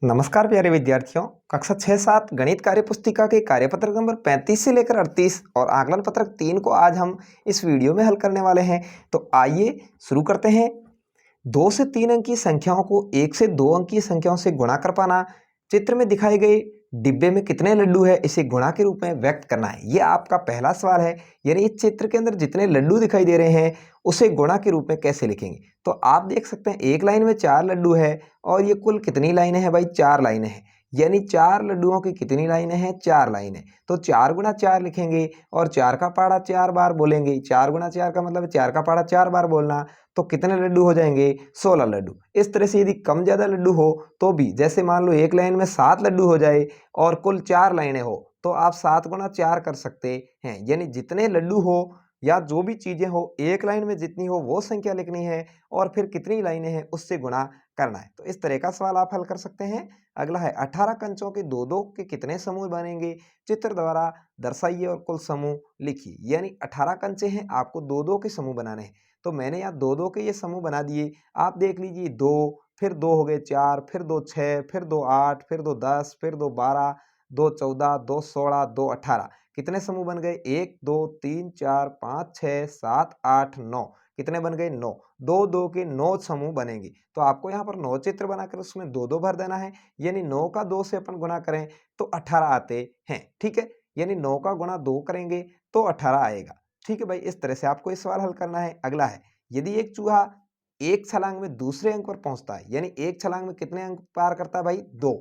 नमस्कार प्यारे विद्यार्थियों। कक्षा 6-7 गणित कार्य पुस्तिका के कार्यपत्रक नंबर 35 से लेकर 38 और आकलन पत्रक 3 को आज हम इस वीडियो में हल करने वाले हैं। तो आइए शुरू करते हैं। 2 से 3 अंक की संख्याओं को 1 से 2 अंक की संख्याओं से गुणा कर पाना। चित्र में दिखाए गए डिब्बे में कितने लड्डू है इसे गुणा के रूप में व्यक्त करना है। यह आपका पहला सवाल है। यानी इस चित्र के अंदर जितने लड्डू दिखाई दे रहे हैं उसे गुणा के रूप में कैसे लिखेंगे। तो आप देख सकते हैं एक लाइन में 4 लड्डू है और ये कुल कितनी लाइनें हैं भाई, 4 लाइनें हैं। यानी 4 लड्डुओं की कितनी लाइनें हैं, 4 लाइनें। तो 4 गुणा 4 लिखेंगे और 4 का पाड़ा 4 बार बोलेंगे। 4 गुणा 4 का मतलब 4 का पाड़ा 4 बार बोलना। तो कितने लड्डू हो जाएंगे, 16 लड्डू। इस तरह से यदि कम ज़्यादा लड्डू हो तो भी, जैसे मान लो एक लाइन में 7 लड्डू हो जाए और कुल 4 लाइनें हो तो आप 7 गुणा 4 कर सकते हैं। यानी जितने लड्डू हो या जो भी चीज़ें हो एक लाइन में जितनी हो वो संख्या लिखनी है और फिर कितनी लाइनें हैं उससे गुणा करना है। तो इस तरह का सवाल आप हल कर सकते हैं। अगला है 18 कंचों के 2-2 के कितने समूह बनेंगे, चित्र द्वारा दर्शाइए और कुल समूह लिखिए। यानी 18 कंचे हैं, आपको 2-2 के समूह बनाने हैं। तो मैंने यहाँ 2-2 के ये समूह बना दिए। आप देख लीजिए 2, फिर 2 हो गए 4, फिर 2 6, फिर 2 8, फिर 2 10, फिर 2 12, 2 14, 2 16, 2 18। कितने समूह बन गए, 1 2 3 4 5 6 7 8 9। कितने बन गए, 9। 2-2 के 9 समूह बनेंगे। तो आपको यहाँ पर 9 चित्र बनाकर उसमें 2-2 भर देना है। यानी 9 का 2 से अपन गुणा करें तो 18 आते हैं। ठीक है, यानी 9 का गुणा 2 करेंगे तो 18 आएगा। ठीक है भाई, इस तरह से आपको ये सवाल हल करना है। अगला है, यदि एक चूहा एक छलांग में दूसरे अंक पर पहुंचता है, यानी एक छलांग में कितने अंक पार करता है भाई, 2।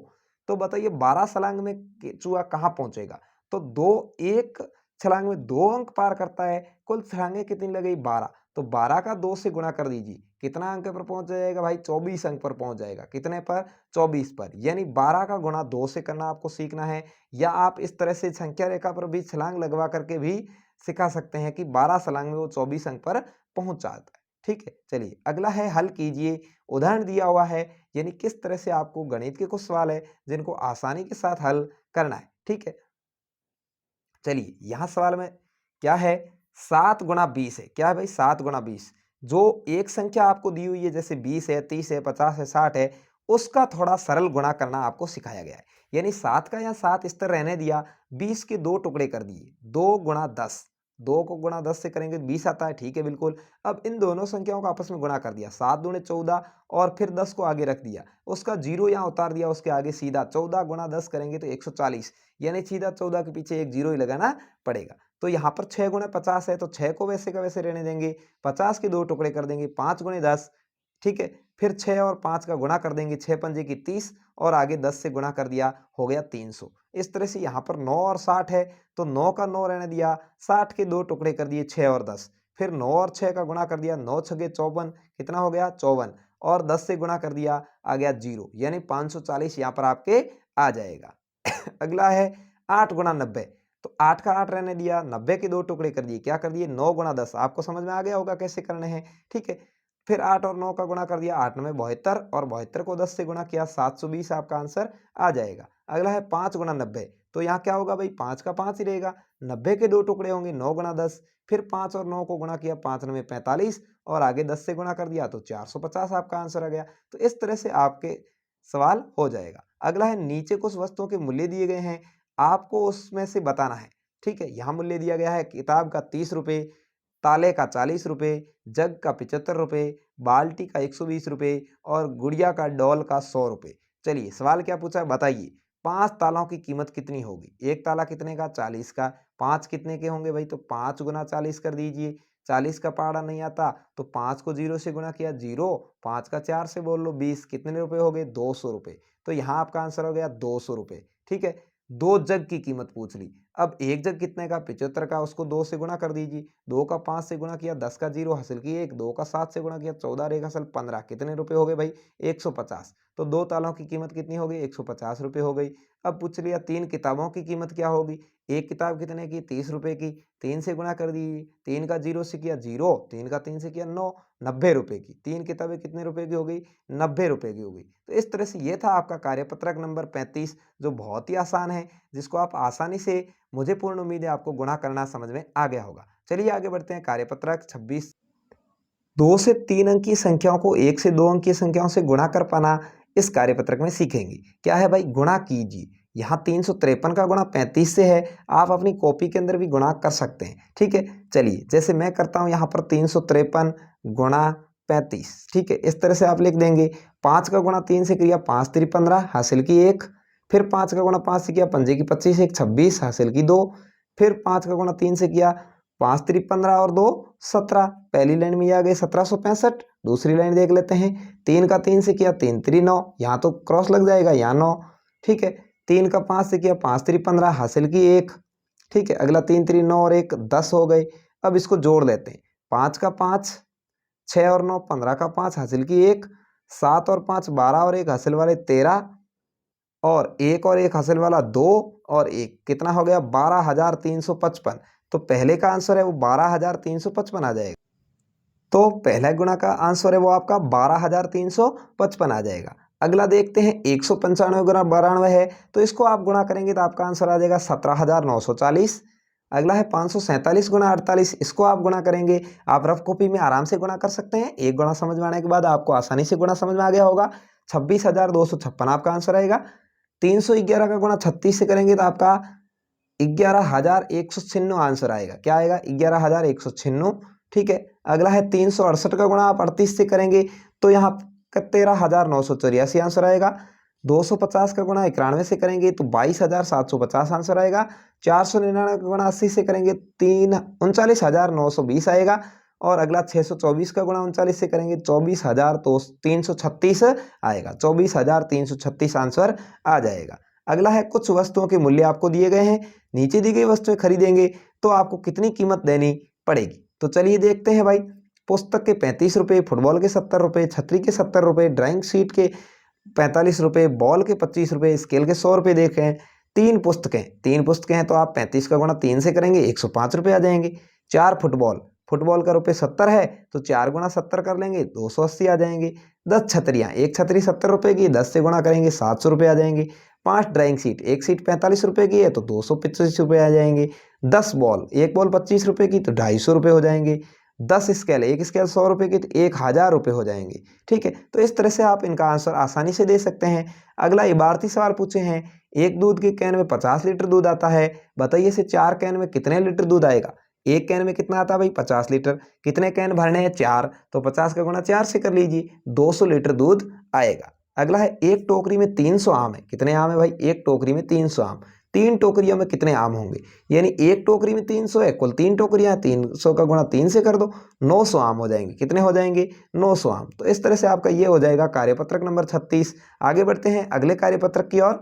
तो बताइए 12 छलांग में चूहा कहाँ पहुंचेगा। तो एक छलांग में 2 अंक पार करता है, कुल छलांगे कितनी लगेगी, 12। तो 12 का 2 से गुणा कर दीजिए, कितना अंक पर पहुंच जाएगा भाई, 24 अंक पर पहुंच जाएगा। कितने पर, 24 पर। यानी 12 का गुणा 2 से करना आपको सीखना है। या आप इस तरह से संख्या रेखा पर भी छलांग लगवा करके भी सिखा सकते हैं कि 12 छलांग में वो 24 अंक पर पहुंच जाता है। ठीक है, चलिए अगला है, हल कीजिए। उदाहरण दिया हुआ है, यानी किस तरह से आपको गणित के कुछ सवाल है जिनको आसानी के साथ हल करना है। ठीक है, चलिए यहाँ सवाल में क्या है, 7 गुणा 20 है। क्या है भाई, 7 गुणा 20। जो एक संख्या आपको दी हुई है, जैसे 20 है, 30 है, 50 है, 60 है, उसका थोड़ा सरल गुणा करना आपको सिखाया गया है। यानी 7 का यहाँ 7 इस तरह रहने दिया, 20 के 2 टुकड़े कर दिए, 2 गुणा 10। 2 को गुणा 10 से करेंगे 20 आता है। ठीक है, बिल्कुल। अब इन दोनों संख्याओं को आपस में गुणा कर दिया, 7 दूने 14 और फिर 10 को आगे रख दिया, उसका जीरो यहाँ उतार दिया, उसके आगे सीधा 14 गुणा 10 करेंगे तो 140। यानी सीधा 14 के पीछे एक जीरो ही लगाना पड़ेगा। तो यहाँ पर 6 गुणे 50 है तो 6 को वैसे का वैसे रहने देंगे, 50 के 2 टुकड़े कर देंगे, 5 गुणे 10। ठीक है, फिर 6 और 5 का गुणा कर देंगे, 6 पंजे की 30 और आगे 10 से गुणा कर दिया, हो गया 300। इस तरह से यहाँ पर 9 और 60 है तो 9 का 9 रहने दिया, 60 के 2 टुकड़े कर दिए, 6 और 10। फिर 9 और 6 का गुणा कर दिया, 9 छगे 54, कितना हो गया, 54। और 10 से गुणा कर दिया, आ गया जीरो। यानी 540 यहाँ पर आपके आ जाएगा। अगला है 8 गुणा 90। तो 8 का 8 रहने दिया, 90 के 2 टुकड़े कर दिए, क्या कर दिए, 9 गुणा 10। आपको समझ में आ गया होगा कैसे करने हैं। ठीक है, फिर 8 और 9 का गुणा कर दिया, 8 में 72 और 72 को 10 से गुणा किया, 720 आपका आंसर आ जाएगा। अगला है 5 गुणा 90। तो यहाँ क्या होगा भाई, 5 का 5 ही रहेगा, 90 के 2 टुकड़े होंगे, 9 गुणा 10। फिर 5 और 9 को गुणा किया, 5 9 45 और आगे 10 से गुणा कर दिया तो 450 आपका आंसर आ गया। तो इस तरह से आपके सवाल हो जाएगा। अगला है, नीचे कुछ वस्तुओं के मूल्य दिए गए हैं, आपको उसमें से बताना है। ठीक है, यहाँ मूल्य दिया गया है, किताब का 30 रुपये, ताले का 40 रुपये, जग का 75 रुपये, बाल्टी का 120 रुपये और गुड़िया का डॉल का 100 रुपये। चलिए सवाल क्या पूछा है बताइए, 5 तालों की कीमत कितनी होगी। एक ताला कितने का, 40 का। 5 कितने के होंगे भाई, तो 5 गुना 40 कर दीजिए। 40 का पहाड़ा नहीं आता तो 5 को 0 से गुणा किया, 0। 5 का 4 से बोल लो 20, कितने रुपए हो गए, 200 रुपये। तो यहाँ आपका आंसर हो गया 200 रुपये। ठीक है, 2 जग की कीमत पूछ ली। अब एक जग कितने का, 75 का, उसको 2 से गुणा कर दीजिए। 2 का 5 से गुणा किया, 10 का 0 हासिल की 1, 2 का 7 से गुणा किया, 14 रेखा सल 15, कितने रुपए हो गए भाई, 150। तो 2 तालों की कीमत कितनी हो गई, 150 रुपये हो गई। अब पूछ लिया 3 किताबों की कीमत क्या होगी। एक किताब कितने की, 30 रुपये की। 3 से गुणा कर दीजिए, 3 का 0 से किया 0, 3 का 3 से किया 9, 90 रुपये की। 3 किताबें कितने रुपए की हो गई, 90 रुपये की हो गई। तो इस तरह से ये था आपका कार्यपत्रक नंबर 35, जो बहुत ही आसान है, जिसको आप आसानी से, मुझे पूर्ण उम्मीद है आपको गुणा करना समझ में आ गया होगा। चलिए आगे बढ़ते हैं, कार्यपत्रक 26। 2 से 3 अंक की संख्याओं को 1 से 2 अंक की संख्याओं से गुणा कर पाना। इस कार्यपत्रक में सीखेंगे। क्या है भाई, गुणा कीजिए। यहाँ 353 का गुणा 35 से है, आप अपनी कॉपी के अंदर भी गुणा कर सकते हैं। ठीक है, चलिए जैसे मैं करता हूँ यहाँ पर 353 गुणा 35। ठीक है, इस तरह से आप लिख देंगे। 5 का गुणा 3 से किया 5 3 15 हासिल की 1। फिर 5 का गुणा 5 से किया 5 की 25 1 26 हासिल की 2। फिर 5 का गुणा 3 से किया 5 3 15 और 2 17। पहली लाइन में आ गए 1765। दूसरी लाइन देख लेते हैं। 3 का 3 से किया 3 3 9, यहाँ तो क्रॉस लग जाएगा, यहाँ 9। ठीक है, 3 का 5 से किया 5 3 15 हासिल की 1। ठीक है, अगला 3 3 9 और 1 10 हो गए। अब इसको जोड़ लेते हैं। 5 का 5 6 और 9 15 का 5 हासिल की 1। 7 और 5 12 और 1 हासिल वाले 13 और 1 और 1 हासिल वाला 2 और 1 कितना हो गया 12,355। तो पहले का आंसर है वो 12,355 आ जाएगा। तो पहला गुणा का आंसर है वो आपका 12,355 आ जाएगा। अगला देखते हैं 195 गुना 92 है, तो इसको आप गुणा करेंगे तो आपका आंसर आ जाएगा 17,940। अगला है 547 गुना 48, इसको आप गुणा करेंगे। आप रफ कॉपी में आराम से गुणा कर सकते हैं। एक गुणा समझ में आने के बाद आपको आसानी से गुणा समझ में आ गया होगा। 26,256 आपका आंसर आएगा। 311 का गुणा 36 से करेंगे तो आपका 11,196 आंसर आएगा। क्या आएगा 11,196। ठीक है, अगला है 368 का गुणा आप 38 से करेंगे तो यहाँ का 13,984 आंसर आएगा। 250 का गुणा 91 से करेंगे तो 22,750 आंसर आएगा। 499 का गुणा 80 से करेंगे 39,920 आएगा। और अगला 624 का गुणा 39 से करेंगे 24,336 आएगा। 24,336 आंसर आ जाएगा। अगला है कुछ वस्तुओं के मूल्य आपको दिए गए हैं। नीचे दी गई वस्तुएं खरीदेंगे तो आपको कितनी कीमत देनी पड़ेगी। तो चलिए देखते हैं भाई। पुस्तक के 35 रुपये, फुटबॉल के 70 रुपये, छतरी के 70 रुपये, ड्राइंग शीट के 45 रुपये, बॉल के 25 रुपये, स्केल के 100 रुपये देखें। तीन पुस्तकें हैं तो आप 35 का गुणा 3 से करेंगे 105 रुपये आ जाएंगे। 4 फुटबॉल का रुपये 70 है तो 4 गुणा 70 कर लेंगे 280 आ जाएंगे। 10 छतरियाँ, एक छतरी 70 रुपये की, 10 से गुणा करेंगे 700 रुपये आ जाएंगे। 5 ड्राइंग शीट, एक शीट 45 रुपये की है तो 225 रुपये आ जाएंगे। 10 बॉल, एक बॉल 25 रुपये की तो 250 रुपये हो जाएंगे। 10 स्केल, एक स्केल 100 रुपये की तो 1000 रुपये हो जाएंगे। ठीक है, तो इस तरह से आप इनका आंसर आसानी से दे सकते हैं। अगला इबारती सवाल पूछे हैं। एक दूध के कैन में 50 लीटर दूध आता है, बताइए से 4 कैन में कितने लीटर दूध आएगा। एक कैन में कितना आता है भाई 50 लीटर, कितने कैन भरने हैं 4, तो 50 का गुणा 4 से कर लीजिए 200 लीटर दूध आएगा। अगला है एक टोकरी में 300 आम है, कितने आम है भाई, एक टोकरी में 300 आम। 3 टोकरियों में कितने आम होंगे, यानी एक टोकरी में 300 है, कुल 3 टोकरियां, 300 का गुणा 3 से कर दो, 900 आम हो जाएंगे। कितने हो जाएंगे 900 आम। तो इस तरह से आपका ये हो जाएगा कार्यपत्रक नंबर 36। आगे बढ़ते हैं अगले कार्यपत्रक की ओर।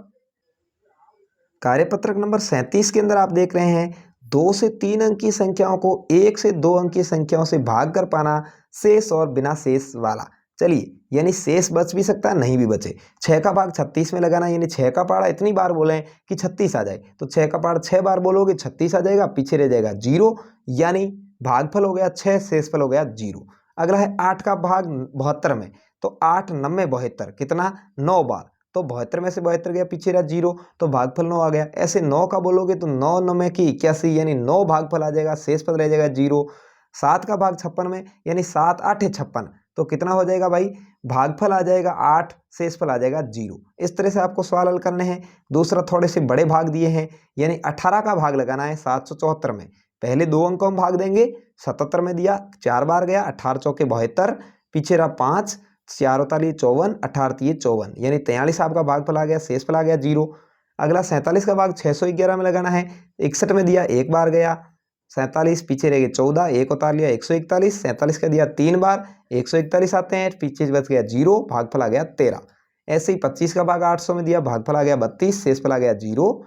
कार्यपत्रक नंबर 37 के अंदर आप देख रहे हैं 2 से 3 अंक की संख्याओं को 1 से 2 अंक की संख्याओं से भाग कर पाना, शेष और बिना शेष वाला। चलिए, यानी शेष बच भी सकता है, नहीं भी बचे। 6 का भाग 36 में लगाना, यानी 6 का पाड़ा इतनी बार बोले कि 36 आ जाए, तो 6 का पाड़ा 6 बार बोलोगे 36 आ जाएगा, पीछे रह जाएगा 0, यानी भागफल हो गया 6, शेषफल हो गया 0। अगला है 8 का भाग 72 में, तो 8 9 72, कितना 9 बार, तो 72 में से 72 गया, पीछे रहा 0, तो भागफल 9 आ गया। ऐसे 9 का बोलोगे तो 9 9 की 81, यानी 9 भागफल आ जाएगा, शेषफल रह जाएगा 0। 7 का भाग 56 में, यानी 7 8 56, तो कितना हो जाएगा भाई, भागफल आ जाएगा 8, शेषफल आ जाएगा 0। इस तरह से आपको सवाल हल करने हैं। दूसरा, थोड़े से बड़े भाग दिए हैं, यानी 18 का भाग लगाना है 774 में। पहले 2 अंक को हम भाग देंगे, 77 में दिया 4 बार गया, 18 चौके 72, पीछे रहा 5, 4 उतालिए 54, 18 तिये 54, यानी 43 आपका भागफल आ गया, शेषफल आ गया 0। अगला 47 का भाग 611 में लगाना है, 61 में दिया 1 बार गया, 47 पीछे रह गए 14, 1 उतार लिया 141, 47 का दिया 3 बार, 141 आते हैं, पीछे बच गया 0, भागफल आ गया 13। ऐसे ही 25 का भाग 800 में दिया, भागफल आ गया 32, शेषफल आ गया 0।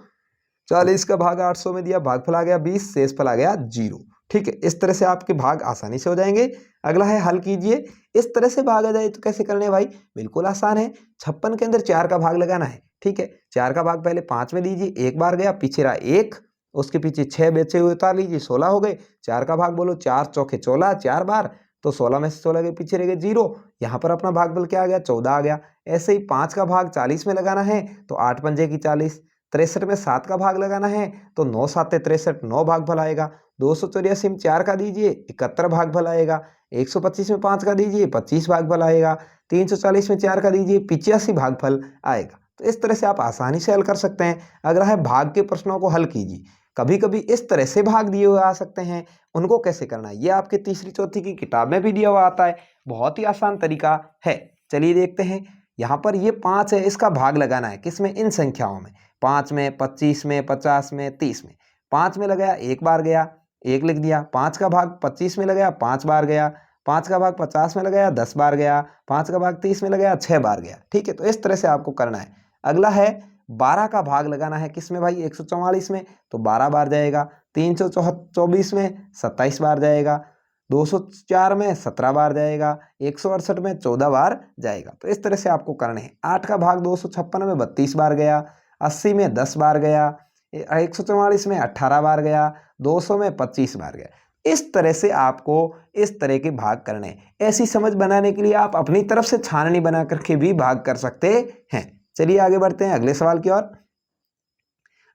40 का भाग 800 में दिया, भागफल आ गया 20, शेषफल आ गया 0। ठीक है, इस तरह से आपके भाग आसानी से हो जाएंगे। अगला है हल कीजिए। इस तरह से भागा जाए तो कैसे करने हैं भाई, बिल्कुल आसान है। 56 के अंदर 4 का भाग लगाना है। ठीक है, 4 का भाग पहले 5 में दीजिए, 1 बार गया, पीछे रहा 1, उसके पीछे 6 बचे हुए उतार लीजिए, 16 हो गए। 4 का भाग बोलो, 4 चौके 16, 4 बार, तो 16 में से 16 के पीछे रह गए 0, यहाँ पर अपना भागफल क्या आ गया 14 आ गया। ऐसे ही 5 का भाग 40 में लगाना है, तो 8 पंजे की 40, 63 में 7 का भाग लगाना है तो 9 7 63, 9 भाग भल आएगा। 284 में 4 का दीजिए 71 भाग भल आएगा। 125 में 5 का दीजिए 25 भाग भल आएगा। 340 में 4 का दीजिए 85 भाग फल आएगा। तो इस तरह से आप आसानी से हल कर सकते हैं। अगला है भाग के प्रश्नों को हल कीजिए। कभी कभी इस तरह से भाग दिए हुए आ सकते हैं, उनको कैसे करना है ये आपके तीसरी चौथी की किताब में भी दिया हुआ आता है। बहुत ही आसान तरीका है, चलिए देखते हैं। यहाँ पर ये 5 है, इसका भाग लगाना है किसमें, इन संख्याओं में। 5 में, 25 में, 50 में, 30 में। 5 में लगाया 1 बार गया, 1 लिख दिया। 5 का भाग 25 में लगाया 5 बार गया। 5 का भाग 50 में लगाया 10 बार गया। 5 का भाग 30 में लगाया 6 बार गया। ठीक है, तो इस तरह से आपको करना है। अगला है 12 का भाग लगाना है किसमें भाई, 144 में, तो 12 बार जाएगा। 324 में 27 बार जाएगा। 204 में 17 बार जाएगा। 168 में 14 बार जाएगा। तो इस तरह से आपको करने हैं। 8 का भाग 256 में 32 बार गया। 80 में 10 बार गया। 144 में 18 बार गया। 200 में 25 बार गया। इस तरह से आपको इस तरह के भाग करने हैं। ऐसी समझ बनाने के लिए आप अपनी तरफ से छाननी बना करके भी भाग कर सकते हैं। चलिए आगे बढ़ते हैं अगले सवाल की ओर।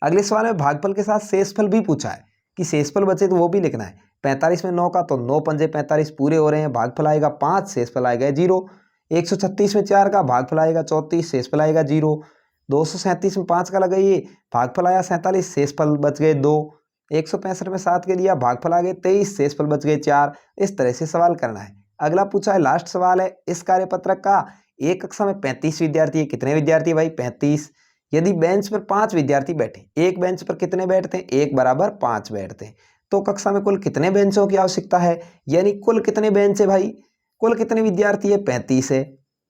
अगले सवाल में भागफल के साथ शेषफल भी पूछा है कि शेषफल बचे तो वो भी लिखना है। 45 में 9 का, तो 9 पंजे 45 पूरे हो रहे हैं। भागफल आएगा 5, शेषफल आएगा 0। 136 में 4 का, भागफल आएगा 34, शेषफल आएगा 0। 237 में 5 का लगाइए, भागफल आया 47, शेषफल बच गए 2। 165 में 7 के लिया, भागफल आ गए 23, शेषफल बच गए 4। इस तरह से सवाल करना है। अगला पूछा है, लास्ट सवाल है इस कार्यपत्रक का। एक कक्षा में 35 विद्यार्थी है। कितने विद्यार्थी भाई, 35। यदि बेंच पर 5 विद्यार्थी बैठे, एक बेंच पर कितने बैठते हैं, 1 बराबर 5 बैठते हैं। तो कक्षा में कुल कितने बेंचों की आवश्यकता है, यानी कुल कितने बेंच है भाई, कुल कितने विद्यार्थी है, 35 है।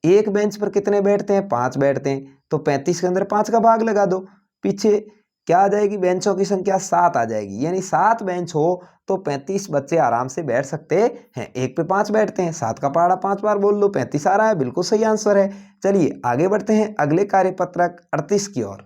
एक बेंच पर कितने बैठते हैं, 5 बैठते हैं। तो 35 के अंदर 5 का भाग लगा दो, पीछे क्या आ जाएगी, बेंचों की संख्या 7 आ जाएगी। यानी 7 बेंच हो तो 35 बच्चे आराम से बैठ सकते हैं। एक पे 5 बैठते हैं, 7 का पहाड़ा 5 बार बोल दो, 35 आ रहा है। बिल्कुल सही आंसर है। चलिए आगे बढ़ते हैं अगले कार्यपत्रक 38 की ओर।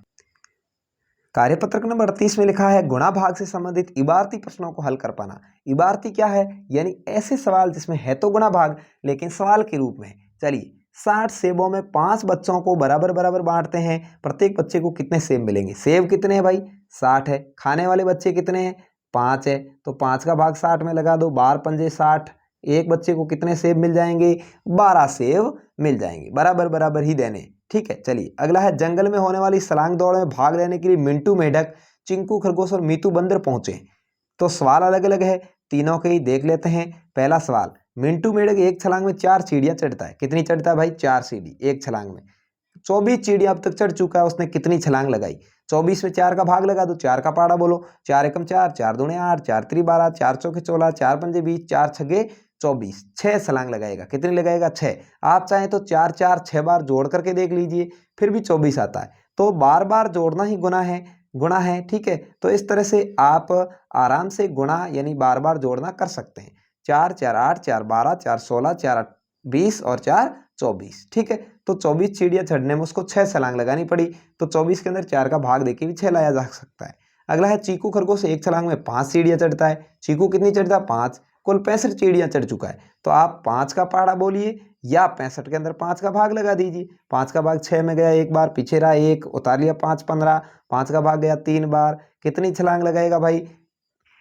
कार्यपत्रक नंबर 38 में लिखा है, गुणा भाग से संबंधित इबारती प्रश्नों को हल कर पाना। इबारती क्या है, यानी ऐसे सवाल जिसमें है तो गुणा भाग लेकिन सवाल के रूप में। चलिए, 60 सेबों में 5 बच्चों को बराबर बराबर बांटते हैं। प्रत्येक बच्चे को कितने सेब मिलेंगे। सेब कितने हैं भाई, 60 है। खाने वाले बच्चे कितने हैं, 5 है। तो 5 का भाग 60 में लगा दो, 12 पंजे 60। एक बच्चे को कितने सेब मिल जाएंगे, 12 सेब मिल जाएंगे। बराबर बराबर ही देने। ठीक है, चलिए अगला है, जंगल में होने वाली छलांग दौड़ में भाग लेने के लिए मिंटू मेढक, चिंकू खरगोश और मीतू बंदर पहुंचे। तो सवाल अलग अलग है, तीनों के ही देख लेते हैं। पहला सवाल, मिंटू मेढक एक छलांग में 4 सीढ़ियां चढ़ता है। कितनी चढ़ता है भाई, 4 सीढ़ी एक छलांग में। 24 सीढ़ियां अब तक चढ़ चुका है, उसने कितनी छलांग लगाई। 24 में 4 का भाग लगा दो, 4 का पाड़ा बोलो। 4 एकम 4, 4 दूने 8, 4 त्री 12, 4 चौके 16, 4 पंजे 20, 4 छगे 24। 6 छलांग लगाएगा। कितनी लगाएगा, 6। आप चाहें तो 4 4 6 बार जोड़ करके देख लीजिए, फिर भी 24 आता है। तो बार बार जोड़ना ही गुना है। ठीक है, तो इस तरह से आप आराम से गुणा यानी बार बार जोड़ना कर सकते हैं। 4 4 8, 4 12, 4 16, 4 20 और 4 24। ठीक है, तो 24 सीढ़ियां चढ़ने में उसको 6 छलांग लगानी पड़ी। तो 24 के अंदर 4 का भाग देके भी 6 लाया जा सकता है। अगला है, चीकू खरगोश एक छलांग में 5 सीढ़ियां चढ़ता है। चीकू कितनी चढ़ता है, 5। कुल 65 सीढ़ियां चढ़ चुका है। तो आप 5 का पहाड़ा बोलिए या 65 के अंदर 5 का भाग लगा दीजिए। 5 का भाग 6 में गया, एक बार पीछे रहा, 1 उतार लिया, 5 15। 5 का भाग गया 3 बार। कितनी छलांग लगाएगा भाई,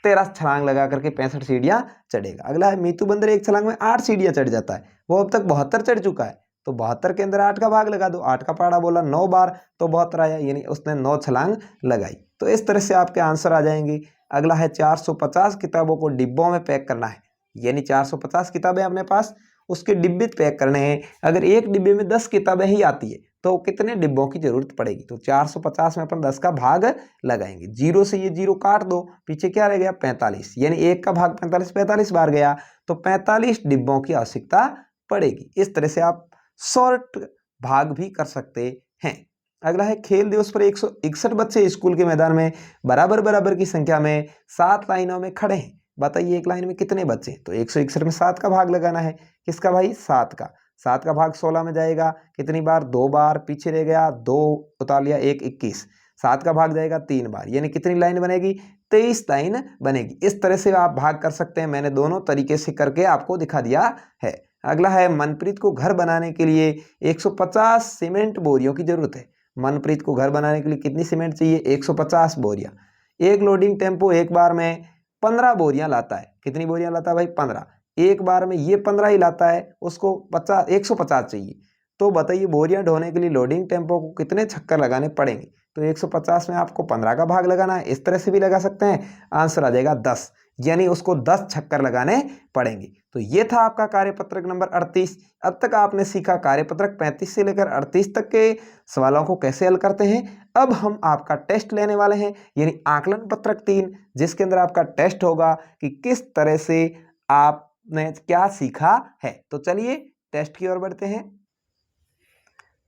13 छलांग लगा करके 65 सीढ़ियां चढ़ेगा। अगला है, मीतू बंदर एक छलांग में 8 सीढ़ियां चढ़ जाता है। वो अब तक 72 चढ़ चुका है। तो 72 के अंदर 8 का भाग लगा दो, 8 का पहाड़ा बोला 9 बार, तो 72 आया, यानी उसने 9 छलांग लगाई। तो इस तरह से आपके आंसर आ जाएंगे। अगला है, 450 किताबों को डिब्बों में पैक करना है। यानी 450 किताबें अपने पास, उसके डिब्बे पैक करने हैं। अगर एक डिब्बे में 10 किताबें ही आती है तो कितने डिब्बों की जरूरत पड़ेगी। तो 450 में अपन 10 का भाग लगाएंगे। 0 से ये 0 काट दो, पीछे क्या रह गया, 45। यानी 1 का भाग 45 45 बार गया, तो 45 डिब्बों की आवश्यकता पड़ेगी। इस तरह से आप शॉर्ट भाग भी कर सकते हैं। अगला है, खेल दिवस पर 161 बच्चे स्कूल के मैदान में बराबर बराबर की संख्या में 7 लाइनों में खड़े हैं। बताइए एक लाइन में कितने बच्चे। तो 161 में 7 का भाग लगाना है। किसका भाई, 7 का। 7 का भाग 16 में जाएगा, कितनी बार, 2 बार। पीछे रह गया 2 उतार लिया, 1 21। 7 का भाग जाएगा 3 बार, यानी कितनी लाइन बनेगी, 23 लाइन बनेगी। इस तरह से आप भाग कर सकते हैं। मैंने दोनों तरीके से करके आपको दिखा दिया है। अगला है, मनप्रीत को घर बनाने के लिए 150 सीमेंट बोरियों की जरूरत है। मनप्रीत को घर बनाने के लिए कितनी सीमेंट चाहिए? 150 बोरियां। एक लोडिंग टेम्पो एक बार में 15 बोरियां लाता है। कितनी बोरियां लाता है भाई? 15। एक बार में ये 15 ही लाता है, उसको 150 चाहिए। तो बताइए बोरियां ढोने के लिए लोडिंग टेम्पो को कितने चक्कर लगाने पड़ेंगे? तो 150 में आपको 15 का भाग लगाना है। इस तरह से भी लगा सकते हैं। आंसर आ जाएगा 10, यानी उसको 10 चक्कर लगाने पड़ेंगे। तो ये था आपका कार्यपत्रक नंबर 38। अब तक आपने सीखा कार्यपत्रक 35 से लेकर 38 तक के सवालों को कैसे हल करते हैं। अब हम आपका टेस्ट लेने वाले हैं, यानी आकलन पत्रक 3, जिसके अंदर आपका टेस्ट होगा कि किस तरह से आपने क्या सीखा है। तो चलिए टेस्ट की ओर बढ़ते हैं।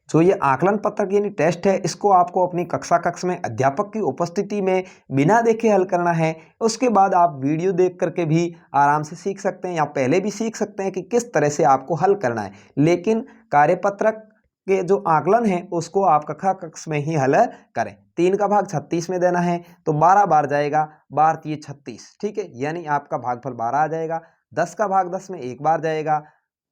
जो ये आकलन पत्रक यानी टेस्ट है, इसको आपको अपनी कक्ष में अध्यापक की उपस्थिति में बिना देखे हल करना है। उसके बाद आप वीडियो देख करके भी आराम से सीख सकते हैं, या पहले भी सीख सकते हैं कि किस तरह से आपको हल करना है। लेकिन कार्यपत्रक के जो आकलन है उसको आप कक्ष में ही हल करें। 3 का भाग 36 में देना है, तो 12 बार जाएगा, 12 3 36, ठीक है, यानी आपका भागफल 12 आ जाएगा। 10 का भाग 10 में 1 बार जाएगा।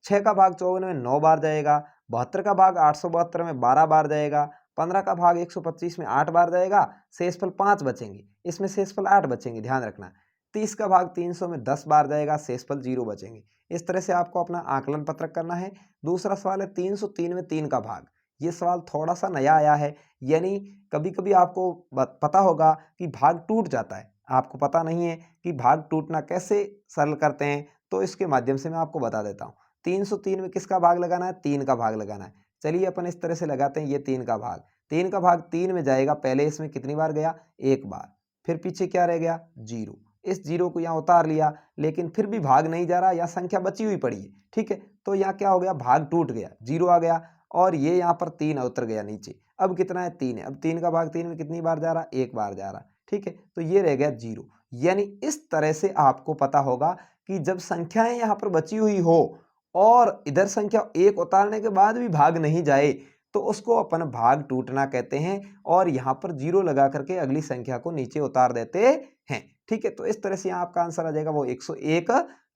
6 का भाग 54 में 9 बार जाएगा। 72 का भाग 872 में 12 बार जाएगा। 15 का भाग 125 में 8 बार जाएगा। शेषफल 5 बचेंगे, इसमें शेषफल 8 बचेंगे, ध्यान रखना। 30 का भाग 300 में 10 बार जाएगा, शेषफल 0 बचेंगे। इस तरह से आपको अपना आकलन पत्रक करना है। दूसरा सवाल है 303 में 3 का भाग। ये सवाल थोड़ा सा नया आया है, यानी कभी कभी आपको पता होगा कि भाग टूट जाता है, आपको पता नहीं है कि भाग टूटना कैसे सरल करते हैं, तो इसके माध्यम से मैं आपको बता देता हूँ। 303 में किसका भाग लगाना है? 3 का भाग लगाना है। चलिए अपन इस तरह से लगाते हैं। ये 3 का भाग, 3 का भाग 3 में जाएगा। पहले इसमें कितनी बार गया? 1 बार। फिर पीछे क्या रह गया? 0। इस 0 को यहाँ उतार लिया, लेकिन फिर भी भाग नहीं जा रहा, या संख्या बची हुई पड़ी है, ठीक है। तो यहाँ क्या हो गया? भाग टूट गया, 0 आ गया, और ये यहाँ पर 3 उतर गया नीचे। अब कितना है? 3 है। अब 3 का भाग 3 में कितनी बार जा रहा? 1 बार जा रहा, ठीक है। तो ये रह गया 0। यानी इस तरह से आपको पता होगा कि जब संख्याएं यहाँ पर बची हुई हो और इधर संख्या 1 उतारने के बाद भी भाग नहीं जाए, तो उसको अपन भाग टूटना कहते हैं, और यहाँ पर 0 लगा करके अगली संख्या को नीचे उतार देते हैं, ठीक है। तो इस तरह से यहाँ आपका आंसर आ जाएगा वो 101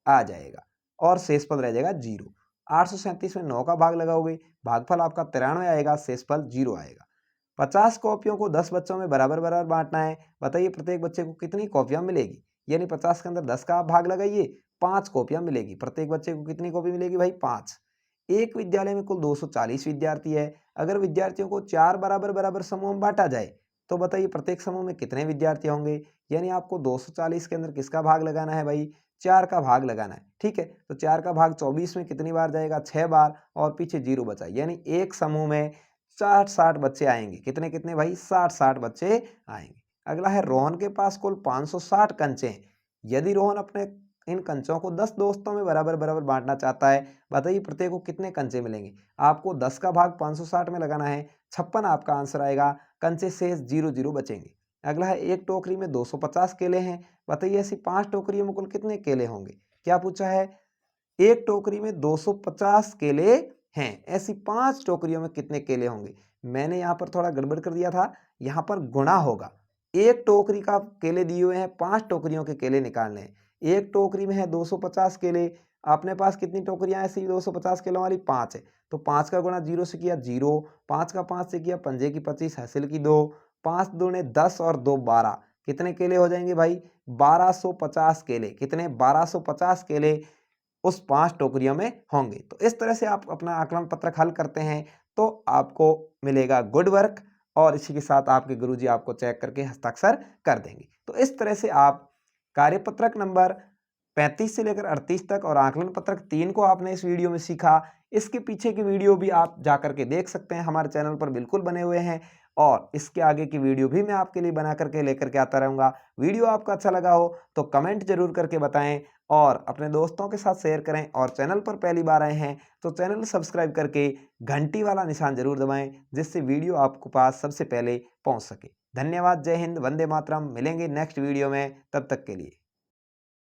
आ जाएगा, और शेषफल रह जाएगा 0। 837 में 9 का भाग लगाओगे, भागफल आपका 93 आएगा, शेषफल 0 आएगा। 50 कॉपियों को 10 बच्चों में बराबर बराबर बांटना है। बताइए प्रत्येक बच्चे को कितनी कॉपियां मिलेगी? यानी 50 के अंदर 10 का आप भाग लगाइए, 5 कॉपियां मिलेगी। प्रत्येक बच्चे को कितनी कॉपी मिलेगी भाई? 5। एक विद्यालय में कुल 240 विद्यार्थी है। अगर विद्यार्थियों को 4 बराबर बराबर समूह में बांटा जाए, तो बताइए प्रत्येक समूह में कितने विद्यार्थी होंगे? यानी आपको 240 के अंदर किसका भाग लगाना है भाई? 4 का भाग लगाना है, ठीक है। तो 4 का भाग 24 में कितनी बार जाएगा? 6 बार, और पीछे 0 बचा, यानी एक समूह में 60 बच्चे आएंगे। कितने कितने भाई? 60 बच्चे आएंगे। अगला है रोहन के पास कुल 560 कंचे हैं। यदि रोहन अपने इन कंचों को 10 दोस्तों में बराबर बराबर बांटना चाहता है, बताइए प्रत्येक को कितने कंचे मिलेंगे? आपको 10 का भाग 560 में लगाना है, 56 आपका आंसर आएगा। कंचे शेष 0 बचेंगे। अगला है एक टोकरी में 250 केले हैं। बताइए ऐसी 5 टोकरियों में कुल कितने केले होंगे? क्या पूछा है? एक टोकरी में 250 केले हैं, ऐसी 5 टोकरियों में कितने केले होंगे? मैंने यहाँ पर थोड़ा गड़बड़ कर दिया था, यहाँ पर गुणा होगा। एक टोकरी का केले दिए हुए हैं, 5 टोकरियों के केले निकालने हैं। एक टोकरी में है 250 केले, अपने पास कितनी टोकरियां ऐसी 250 किलो वाली? 5 है। तो 5 का गुणा 0 से किया 0, 5 का 5 से किया, पंजे की 25, हासिल की 2, 5 दूने 10 और 2 12। कितने केले हो जाएंगे भाई? 1250 केले। कितने? 1250 केले उस 5 टोकरियों में होंगे। तो इस तरह से आप अपना आकलन पत्रक हल करते हैं, तो आपको मिलेगा गुड वर्क, और इसी के साथ आपके गुरुजी आपको चेक करके हस्ताक्षर कर देंगे। तो इस तरह से आप कार्यपत्रक नंबर 35 से लेकर 38 तक और आकलन पत्रक 3 को आपने इस वीडियो में सीखा। इसके पीछे की वीडियो भी आप जा करके देख सकते हैं, हमारे चैनल पर बिल्कुल बने हुए हैं, और इसके आगे की वीडियो भी मैं आपके लिए बना करके लेकर के आता रहूँगा। वीडियो आपको अच्छा लगा हो तो कमेंट जरूर करके बताएं, और अपने दोस्तों के साथ शेयर करें, और चैनल पर पहली बार आए हैं तो चैनल सब्सक्राइब करके घंटी वाला निशान जरूर दबाएं, जिससे वीडियो आपके पास सबसे पहले पहुंच सके। धन्यवाद। जय हिंद, वंदे मातरम। मिलेंगे नेक्स्ट वीडियो में, तब तक के लिए।